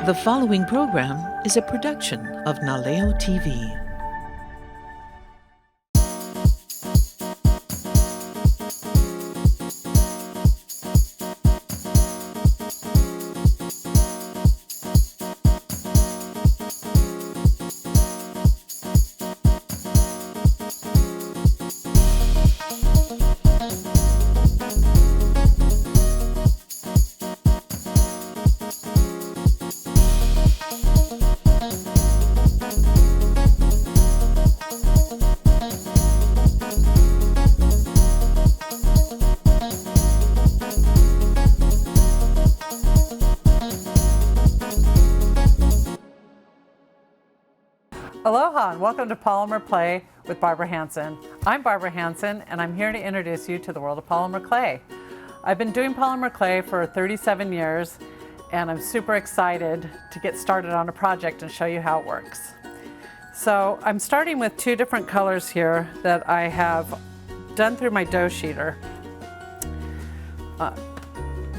The following program is a production of Naleo TV. Aloha and welcome to Polymer Play with Barbara Hanson. I'm Barbara Hanson and I'm here to introduce you to the world of polymer clay. I've been doing polymer clay for 37 years and I'm super excited to get started on a project and show you how it works. So I'm starting with two different colors here that I have done through my dough sheeter.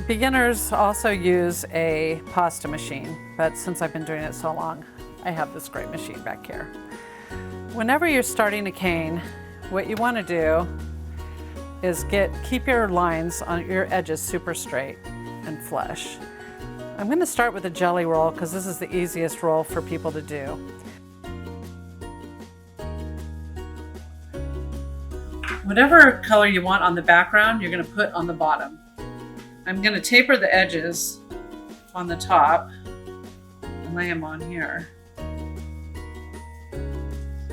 Beginners also use a pasta machine, but since I've been doing it so long, I have this great machine back here. Whenever you're starting a cane, what you want to do is keep your lines on your edges super straight and flush. I'm going to start with a jelly roll because this is the easiest roll for people to do. Whatever color you want on the background, you're going to put on the bottom. I'm going to taper the edges on the top and lay them on here.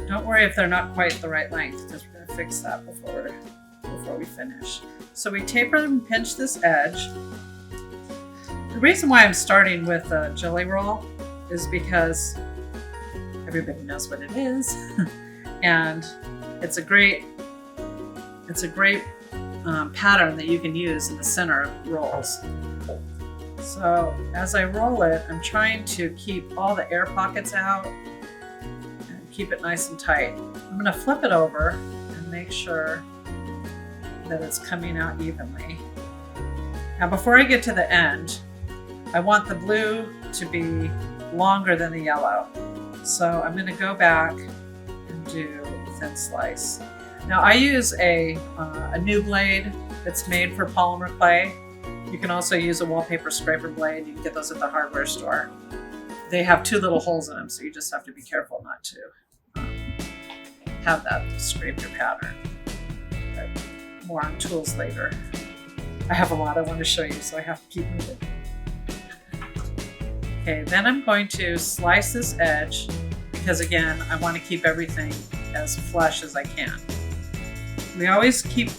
Don't worry if they're not quite the right length, because we're going to fix that before we finish. So we taper and pinch this edge. The reason why I'm starting with a jelly roll is because everybody knows what it is, and it's a great pattern that you can use in the center of rolls. So as I roll it, I'm trying to keep all the air pockets out. Keep it nice and tight. I'm going to flip it over and make sure that it's coming out evenly. Now before I get to the end, I want the blue to be longer than the yellow. So I'm going to go back and do a thin slice. Now I use a new blade that's made for polymer clay. You can also use a wallpaper scraper blade. You can get those at the hardware store. They have two little holes in them, so you just have to be careful not to have that scrape your pattern. But more on tools later. I have a lot I want to show you, so I have to keep moving. Okay, then I'm going to slice this edge because again, I want to keep everything as flush as I can. We always keep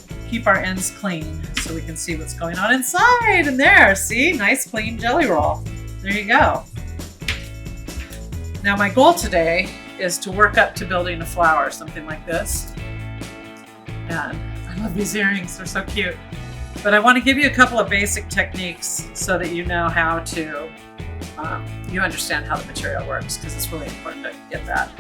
our ends clean so we can see what's going on inside. And there, see? Nice clean jelly roll. There you go. Now my goal today is to work up to building a flower, something like this. And I love these earrings, they're so cute. But I want to give you a couple of basic techniques so that you know how to, you understand how the material works, because it's really important to get that.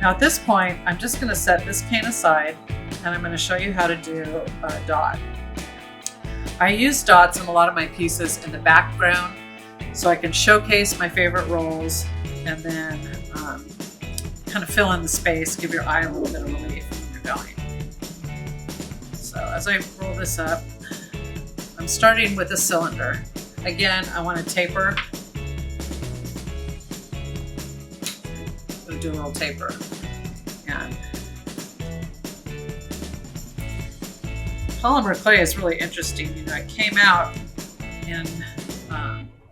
Now at this point, I'm just going to set this cane aside and I'm going to show you how to do a dot. I use dots in a lot of my pieces in the background so I can showcase my favorite rolls and then kind of fill in the space, give your eye a little bit of relief when you're going. So as I roll this up, I'm starting with a cylinder. Again, I want to taper. I'm going to do a little taper. And polymer clay is really interesting. You know, it came out in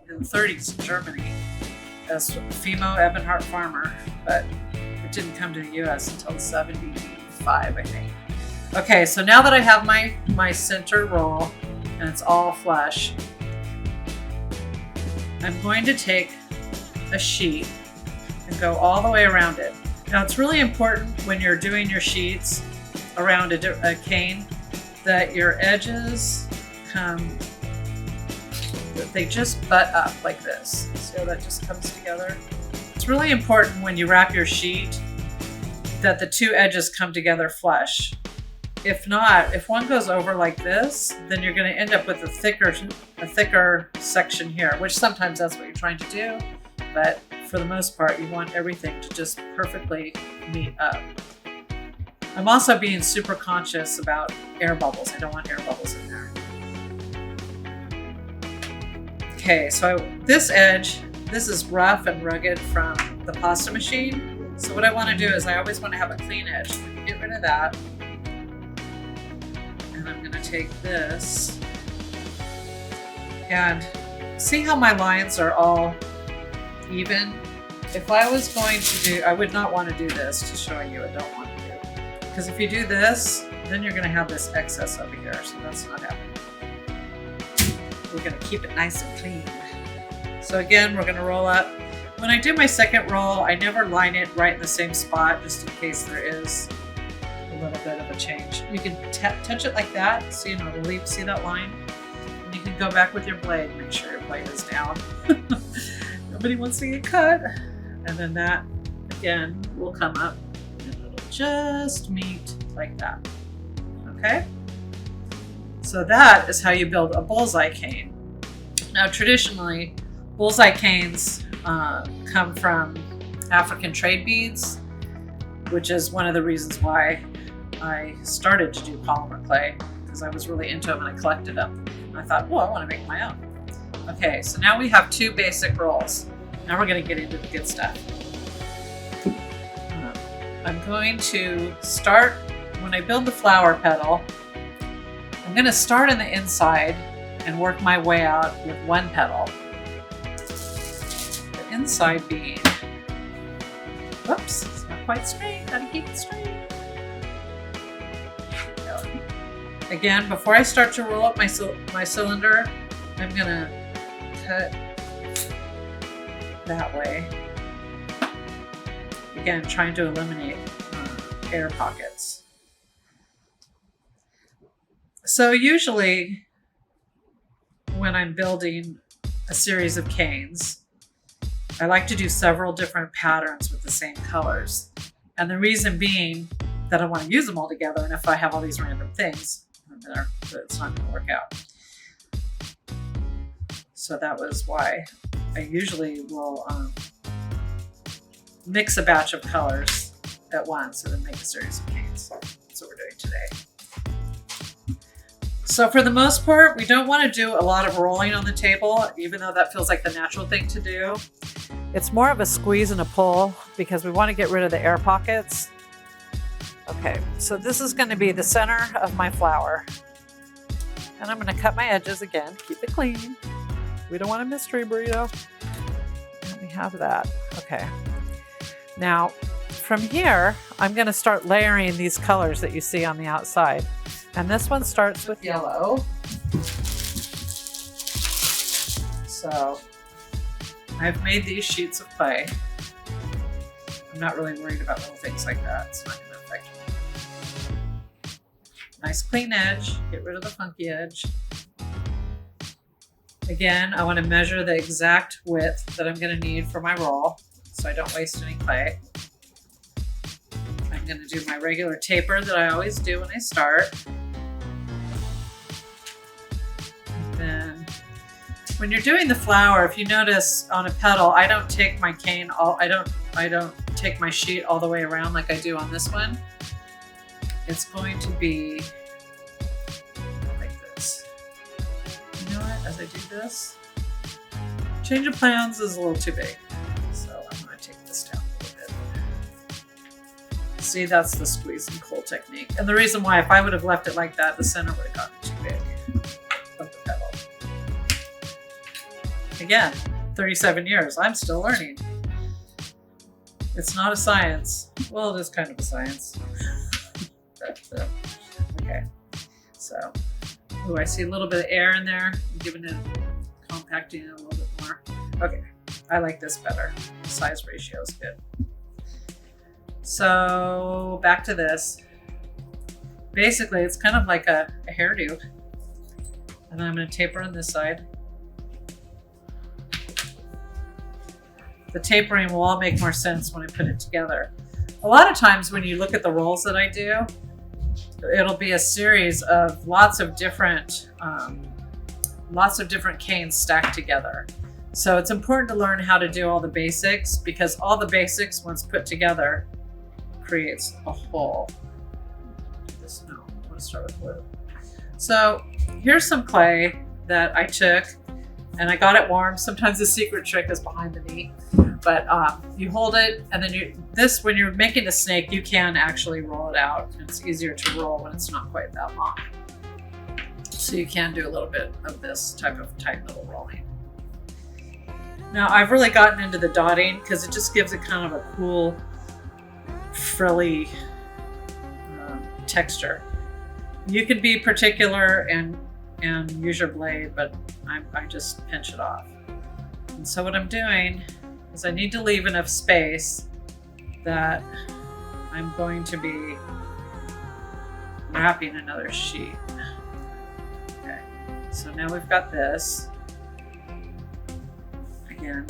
the 30s in Germany as Fimo Ebenhardt Farmer, but it didn't come to the US until 75, I think. Okay, so now that I have my center roll and it's all flush, I'm going to take a sheet and go all the way around it. Now it's really important when you're doing your sheets around a cane that your edges they just butt up like this. See how that just comes together? It's really important when you wrap your sheet that the two edges come together flush. If not, if one goes over like this, then you're going to end up with a thicker section here, which sometimes that's what you're trying to do. but for the most part, you want everything to just perfectly meet up. I'm also being super conscious about air bubbles. I don't want air bubbles in there. Okay, so this edge, this is rough and rugged from the pasta machine. So what I want to do is I always want to have a clean edge. So I'm going to get rid of that. And I'm going to take this. And see how my lines are all even? If I was going to do, I would not want to do this to show you. I don't want to do. Because if you do this, then you're going to have this excess over here. So that's not happening. We're going to keep it nice and clean. So again, we're going to roll up. When I do my second roll, I never line it right in the same spot, just in case there is a little bit of a change. You can touch it like that, so you know, relieve, see that line? And you can go back with your blade, make sure your blade is down. Nobody wants to get cut. And then that, again, will come up and it'll just meet like that. Okay? So that is how you build a bullseye cane. Now, traditionally, bullseye canes come from African trade beads, which is one of the reasons why I started to do polymer clay, because I was really into them and I collected them. And I thought, well, I want to make my own. Okay, so now we have two basic rolls. Now we're going to get into the good stuff. I'm going to start, when I build the flower petal, I'm going to start on the inside and work my way out with one petal. The inside being, whoops, it's not quite straight, gotta keep it straight. Again, before I start to roll up my cylinder, I'm going to cut that way. Again, trying to eliminate air pockets. So usually when I'm building a series of canes, I like to do several different patterns with the same colors. And the reason being that I want to use them all together, and if I have all these random things, it's not going to work out. So that was why I usually will mix a batch of colors at once and then make a series of canes. That's what we're doing today. So for the most part, we don't want to do a lot of rolling on the table, even though that feels like the natural thing to do. It's more of a squeeze and a pull because we want to get rid of the air pockets. Okay, so this is going to be the center of my flower. And I'm going to cut my edges again, keep it clean. We don't want a mystery burrito. And we have that. Okay. Now, from here, I'm going to start layering these colors that you see on the outside. And this one starts with yellow. So I've made these sheets of clay. I'm not really worried about little things like that. It's not going to affect me. Nice clean edge. Get rid of the funky edge. Again, I want to measure the exact width that I'm going to need for my roll so I don't waste any clay. I'm going to do my regular taper that I always do when I start. And then when you're doing the flower, if you notice on a petal, I don't take my cane I don't take my sheet all the way around like I do on this one. It's going to be like this. You know what? As I do this, change of plans is a little too big. So I'm going to take this down a little bit. See, that's the squeeze and pull technique. And the reason why, if I would have left it like that, the center would have gotten too big of the petal. Again, 37 years, I'm still learning. It's not a science. Well, it is kind of a science. Okay, so, ooh, I see a little bit of air in there. I'm giving it, compacting it a little bit more. Okay, I like this better. Size ratio is good. So back to this. Basically, it's kind of like a hairdo. And then I'm going to taper on this side. The tapering will all make more sense when I put it together. A lot of times when you look at the rolls that I do, it'll be a series of lots of different canes stacked together. So it's important to learn how to do all the basics, because all the basics, once put together, creates a whole. No, I'm going to start with blue. So here's some clay that I took, and I got it warm. Sometimes the secret trick is behind the knee, but you hold it, and then when you're making a snake, you can actually roll it out. It's easier to roll when it's not quite that long. So you can do a little bit of this type of tight little rolling. Now I've really gotten into the dotting because it just gives it kind of a cool, frilly texture. You can be particular and use your blade, but I just pinch it off. And so what I'm doing is I need to leave enough space that I'm going to be wrapping another sheet. Okay, so now we've got this. Again,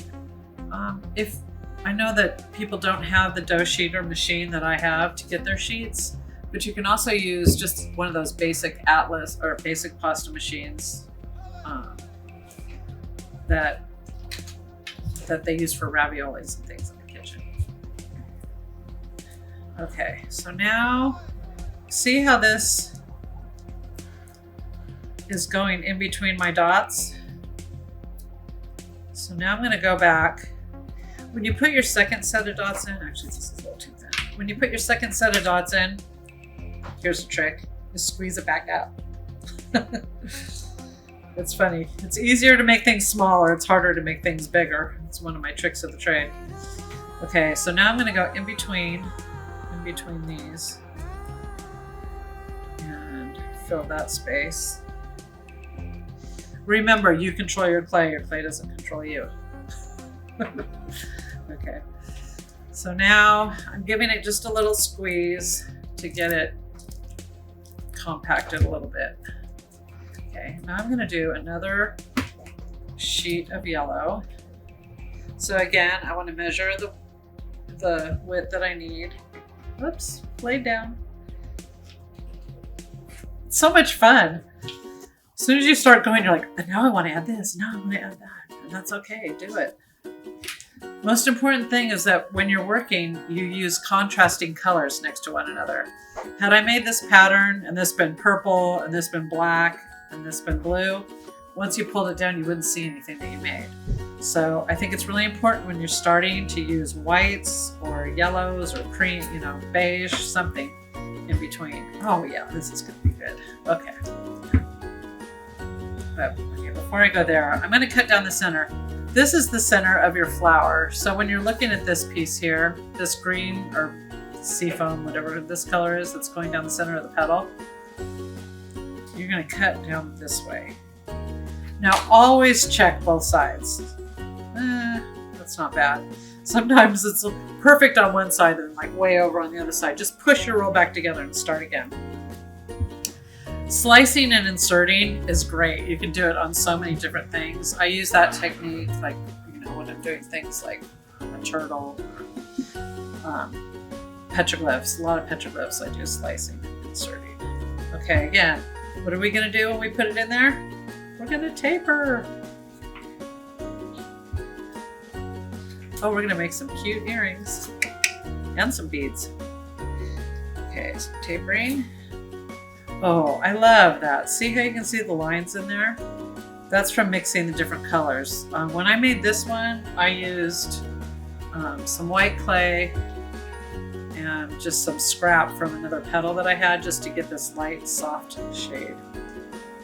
if I know that people don't have the dough sheeter machine that I have to get their sheets, but you can also use just one of those basic Atlas or basic pasta machines that they use for raviolis and things in the kitchen. Okay, so now see how this is going in between my dots? So now I'm going to go back. When you put your second set of dots in, actually this is a little too thin. When you put your second set of dots in, here's the trick, just squeeze it back out. It's funny. It's easier to make things smaller. It's harder to make things bigger. It's one of my tricks of the trade. Okay, so now I'm going to go in between these and fill that space. Remember, you control your clay doesn't control you. Okay, so now I'm giving it just a little squeeze to get it compacted a little bit. Okay, now I'm going to do another sheet of yellow. So again, I want to measure the width that I need. Whoops, laid down. It's so much fun. As soon as you start going, you're like, now I want to add this, now I want to add that. And that's okay, do it. Most important thing is that when you're working, you use contrasting colors next to one another. Had I made this pattern and this been purple and this been black and this been blue, once you pulled it down, you wouldn't see anything that you made. So I think it's really important when you're starting to use whites or yellows or cream, beige, something in between. Oh yeah, this is going to be good. Okay. But okay, before I go there, I'm going to cut down the center. This is the center of your flower. So when you're looking at this piece here, this green or seafoam, whatever this color is that's going down the center of the petal, you're going to cut down this way. Now always check both sides. That's not bad. Sometimes it's perfect on one side and like way over on the other side. Just push your roll back together and start again. Slicing and inserting is great. You can do it on so many different things. I use that technique like, when I'm doing things like a turtle, petroglyphs. A lot of petroglyphs I do slicing and inserting. Okay, again, what are we going to do when we put it in there? We're going to taper. Oh, we're going to make some cute earrings and some beads. Okay, so tapering. Oh, I love that. See how you can see the lines in there? That's from mixing the different colors. When I made this one, I used some white clay and just some scrap from another petal that I had just to get this light, soft shade.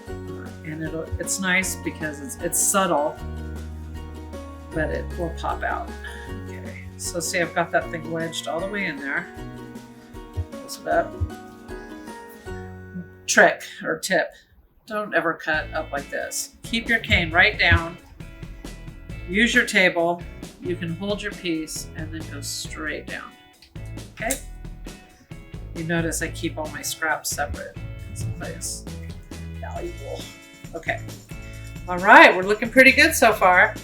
And it's nice because it's subtle, but it will pop out. Okay, so see, I've got that thing wedged all the way in there. Close it up. Trick or tip, don't ever cut up like this. Keep your cane right down. Use your table. You can hold your piece and then go straight down. Okay? You notice I keep all my scraps separate. It's valuable. Okay. All right, we're looking pretty good so far.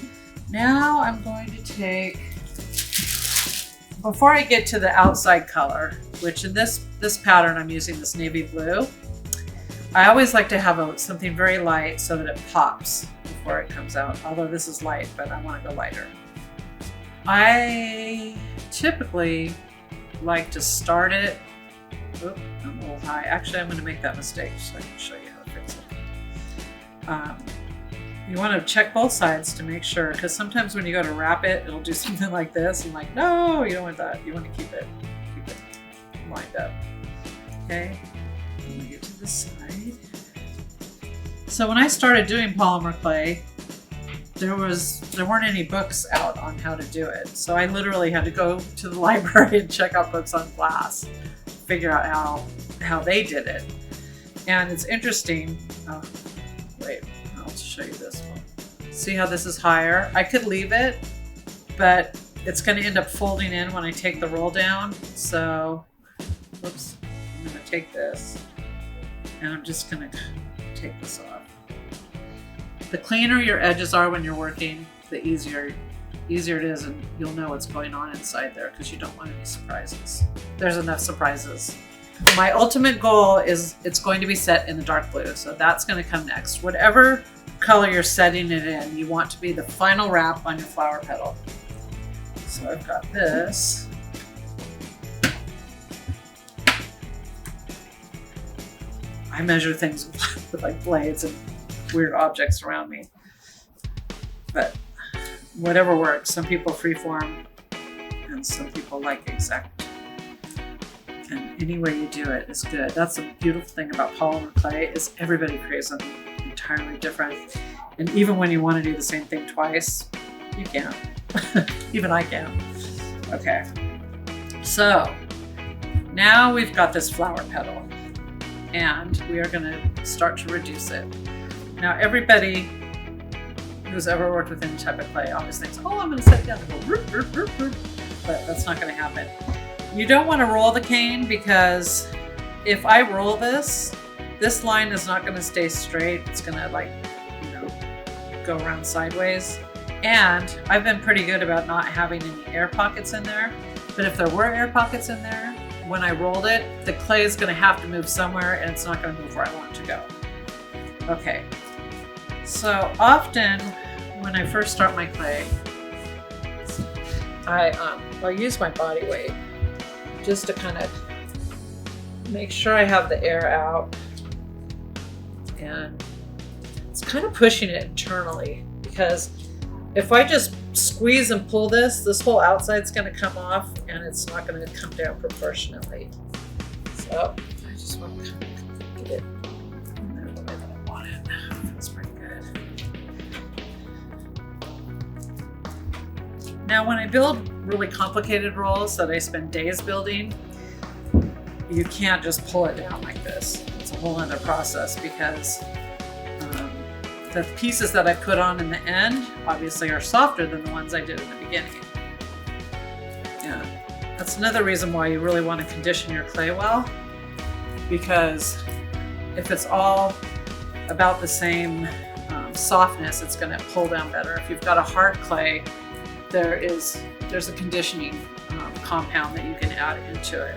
Now I'm going to take, before I get to the outside color, which in this pattern I'm using this navy blue. I always like to have something very light so that it pops before it comes out. Although this is light, but I want to go lighter. I typically like to start it. Oop, I'm a little high. Actually, I'm going to make that mistake so I can show you how to fix it. You want to check both sides to make sure, because sometimes when you go to wrap it, it'll do something like this. And like, no, you don't want that. You want to keep it lined up. Okay, let me get to the side. So when I started doing polymer clay, there weren't any books out on how to do it. So I literally had to go to the library and check out books on glass, figure out how they did it. And it's interesting. Oh, wait, I'll show you this one. See how this is higher? I could leave it, but it's going to end up folding in when I take the roll down. So, whoops, I'm going to take this and I'm just going to take this off. The cleaner your edges are when you're working, the easier it is, and you'll know what's going on inside there because you don't want any surprises. There's enough surprises. My ultimate goal is it's going to be set in the dark blue, so that's going to come next. Whatever color you're setting it in, you want to be the final wrap on your flower petal. So I've got this. I measure things with like blades and weird objects around me, but whatever works. Some people freeform and some people like exact, and any way you do it is good. That's the beautiful thing about polymer clay, is everybody creates something entirely different, and even when you want to do the same thing twice, you can. Even I can. Okay, so now we've got this flower petal and we are going to start to reduce it. Now, everybody who's ever worked with any type of clay always thinks, oh, I'm going to set it down and go roop, roop, roop, roop. But that's not going to happen. You don't want to roll the cane, because if I roll this line is not going to stay straight. It's going to, like, you know, go around sideways. And I've been pretty good about not having any air pockets in there. But if there were air pockets in there, when I rolled it, the clay is going to have to move somewhere, and it's not going to move where I want it to go. Okay, so often when I first start my clay, I'll use my body weight just to kind of make sure I have the air out, and it's kind of pushing it internally, because if I just squeeze and pull this whole outside's going to come off and it's not going to come down proportionately. So I just want to kind of get it in there the way that I want it. That's pretty good. Now, when I build really complicated rolls that I spend days building, you can't just pull it down like this. It's a whole other process, because the pieces that I put on in the end obviously are softer than the ones I did in the beginning. Yeah, that's another reason why you really want to condition your clay well, because if it's all about the same softness, it's going to pull down better. If you've got a hard clay, there's a conditioning compound that you can add into it,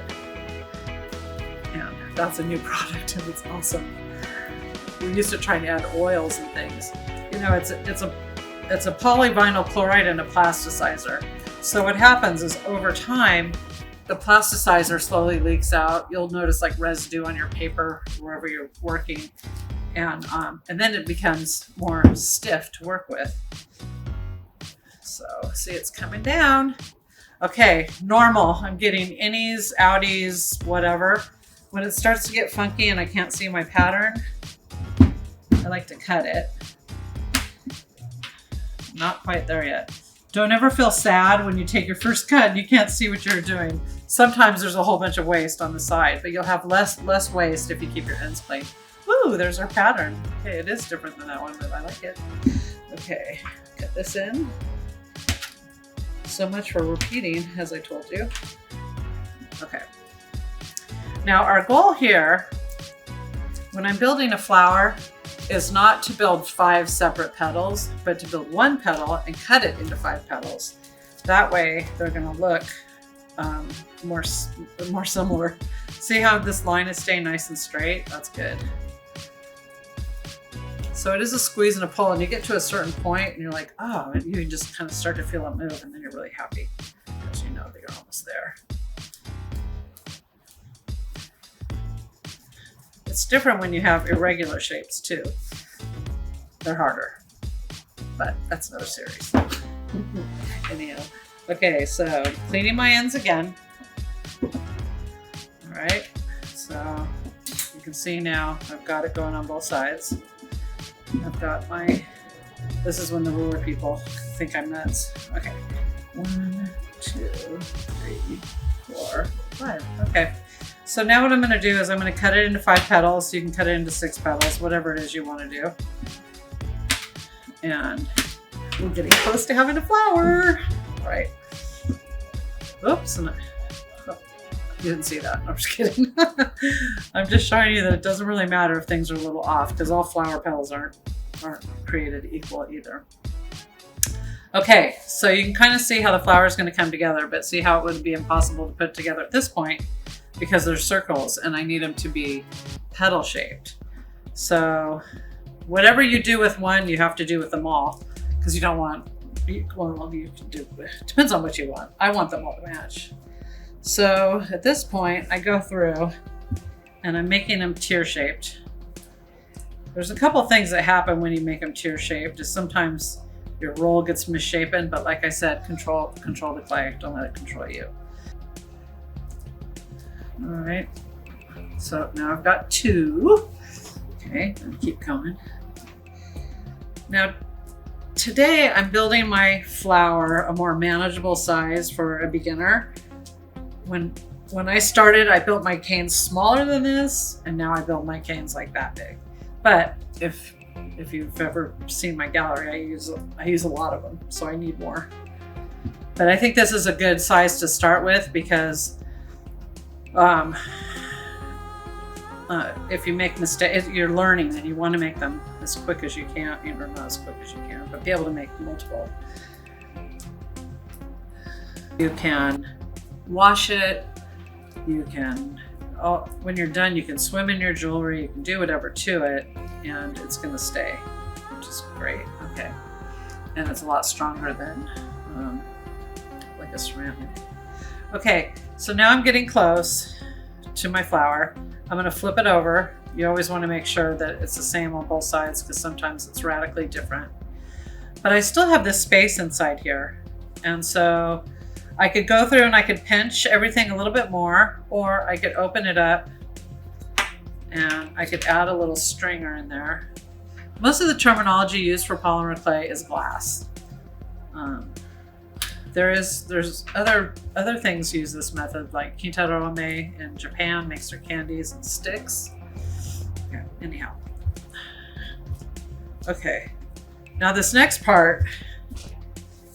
and that's a new product, and it's awesome. We're used to trying to add oils and things. You know, it's a polyvinyl chloride and a plasticizer. So what happens is, over time, the plasticizer slowly leaks out. You'll notice like residue on your paper wherever you're working, and then it becomes more stiff to work with. So see, it's coming down. Okay, normal. I'm getting innies, outies, whatever. When it starts to get funky and I can't see my pattern, I like to cut it. Not quite there yet. Don't ever feel sad when you take your first cut and you can't see what you're doing. Sometimes there's a whole bunch of waste on the side, but you'll have less waste if you keep your ends clean. Woo, there's our pattern. Okay, it is different than that one, but I like it. Okay, cut this in. So much for repeating, as I told you. Okay. Now, our goal here, when I'm building a flower, is not to build 5 separate petals, but to build one petal and cut it into 5 petals. That way, they're going to look more similar. See how this line is staying nice and straight? That's good. So it is a squeeze and a pull, and you get to a certain point and you're like, oh, and you can just kind of start to feel it move, and then you're really happy because you know that you're almost there. It's different when you have irregular shapes too. They're harder, but that's another series. Anyhow, okay, so cleaning my ends again. All right, so you can see now I've got it going on both sides. I've got my, this is when the ruler people think I'm nuts. Okay, 1, 2, 3, 4, 5. Okay, so now what I'm going to do is I'm going to cut it into 5 petals. You can cut it into 6 petals, whatever it is you want to do. And we're getting close to having a flower. All right. Oops. And you didn't see that. I'm just kidding. I'm just showing you that it doesn't really matter if things are a little off, because all flower petals aren't created equal either. Okay, so you can kind of see how the flower is going to come together, but see how it would be impossible to put together at this point because there's circles and I need them to be petal shaped. So whatever you do with one, you have to do with them all, because you don't want, well, you can do, depends on what you want. I want them all to match. So at this point, I go through and I'm making them tear shaped. There's a couple things that happen when you make them tear shaped. Is sometimes your roll gets misshapen, but like I said, control the clay. Don't let it control you. All right. So now I've got 2. Okay, and keep going. Now, today I'm building my flower a more manageable size for a beginner. When I started, I built my canes smaller than this, and now I build my canes like that big. But if you've ever seen my gallery, I use a lot of them, so I need more. But I think this is a good size to start with, because if you make mistakes, you're learning, and you want to make them as quick as you can, or not as quick as you can, but be able to make multiple. You can wash it. You can, when you're done, you can swim in your jewelry. You can do whatever to it, and it's going to stay, which is great. Okay, and it's a lot stronger than like a ceramic. Okay, so now I'm getting close to my flower. I'm going to flip it over. You always want to make sure that it's the same on both sides, because sometimes it's radically different. But I still have this space inside here, and so I could go through and I could pinch everything a little bit more, or I could open it up and I could add a little stringer in there. Most of the terminology used for polymer clay is glass. There's other things use this method, like Kitarome in Japan makes their candies and sticks. Yeah, anyhow. Okay, now this next part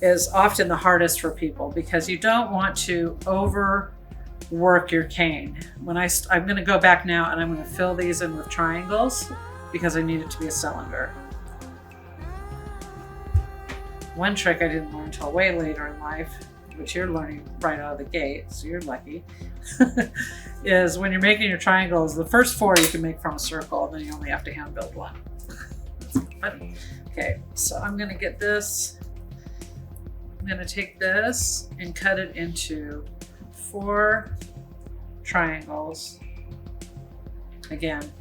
is often the hardest for people, because you don't want to overwork your cane. I'm going to go back now and I'm going to fill these in with triangles, because I need it to be a cylinder. One trick I didn't learn until way later in life, which you're learning right out of the gate, so you're lucky, is when you're making your triangles, the first 4 you can make from a circle, and then you only have to hand build 1. That's funny. Okay, so I'm going to get this. I'm going to take this and cut it into 4 triangles. Again,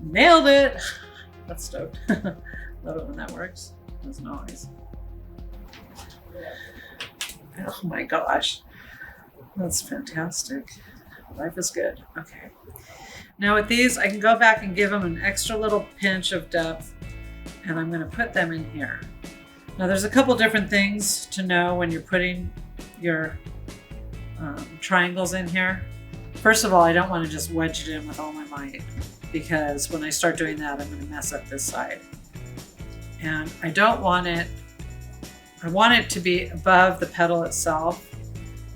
nailed it! That's stoked. Love it when that works. That's nice. Oh my gosh, that's fantastic. Life is good. Okay. Now with these, I can go back and give them an extra little pinch of depth, and I'm going to put them in here. Now there's a couple different things to know when you're putting your triangles in here. First of all, I don't want to just wedge it in with all my might, because when I start doing that, I'm going to mess up this side. And I don't want it, I want it to be above the petal itself.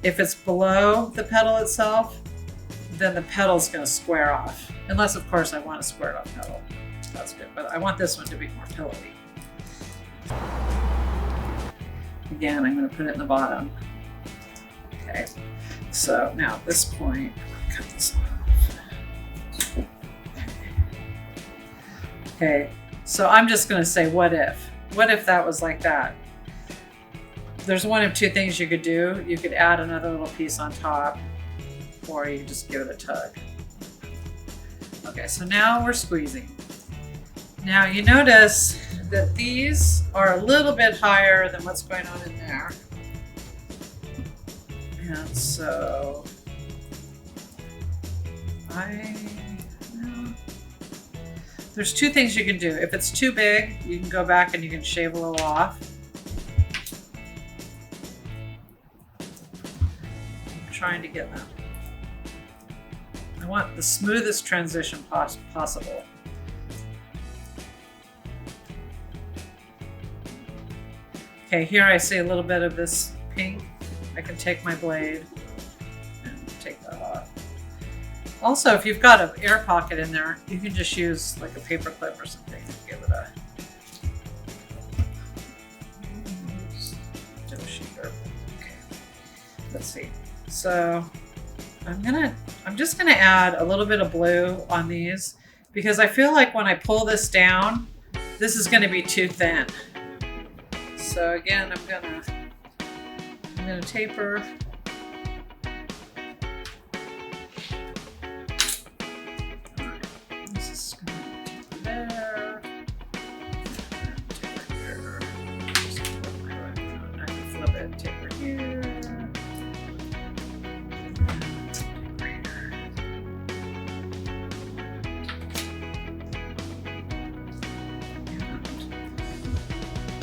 If it's below the petal itself, then the petal's going to square off. Unless, of course, I want a squared off petal. That's good, but I want this one to be more pillowy. Again, I'm going to put it in the bottom. Okay, so now at this point, cut this off. Okay, So I'm just going to say, what if? What if that was like that? There's one of two things you could do. You could add another little piece on top, or you could just give it a tug. Okay, so now we're squeezing. Now you notice that these are a little bit higher than what's going on in there. And so there's two things you can do. If it's too big, you can go back and you can shave a little off. I'm trying to get them. I want the smoothest transition possible. Okay, here I see a little bit of this pink. I can take my blade and take that off. Also, if you've got an air pocket in there, you can just use like a paper clip or something and give it a Okay, let's see. So I'm just gonna add a little bit of blue on these because I feel like when I pull this down, this is gonna be too thin. So again, I'm gonna taper. This is gonna taper there. Taper here. I can flip it. Taper here.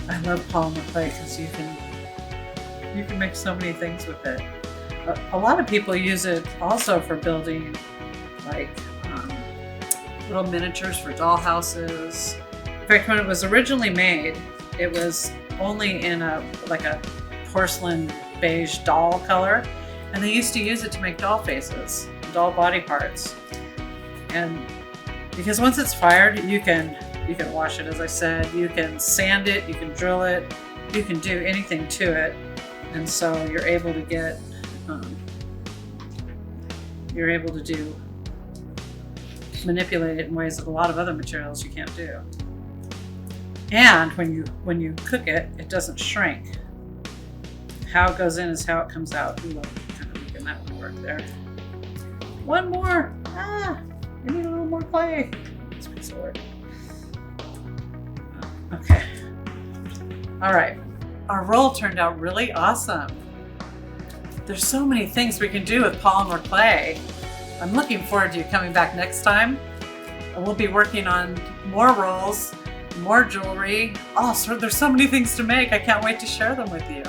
I love polymer clay because you can make so many things with it. A lot of people use it also for building like little miniatures for doll houses. In fact, when it was originally made, it was only in a porcelain beige doll color, and they used to use it to make doll faces, doll body parts. And because once it's fired, you can wash it, as I said, you can sand it, you can drill it, you can do anything to it. And so you're able to get, manipulate it in ways that a lot of other materials you can't do. And when you cook it, it doesn't shrink. How it goes in is how it comes out. Ooh, I'm kind of making that one work there. One more. I need a little more clay. This piece of work. Okay. All right. Our roll turned out really awesome. There's so many things we can do with polymer clay. I'm looking forward to you coming back next time. And we'll be working on more rolls, more jewelry. Oh, so there's so many things to make. I can't wait to share them with you.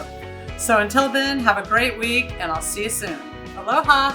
So until then, have a great week and I'll see you soon. Aloha.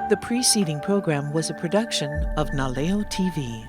The preceding program was a production of Naleo TV.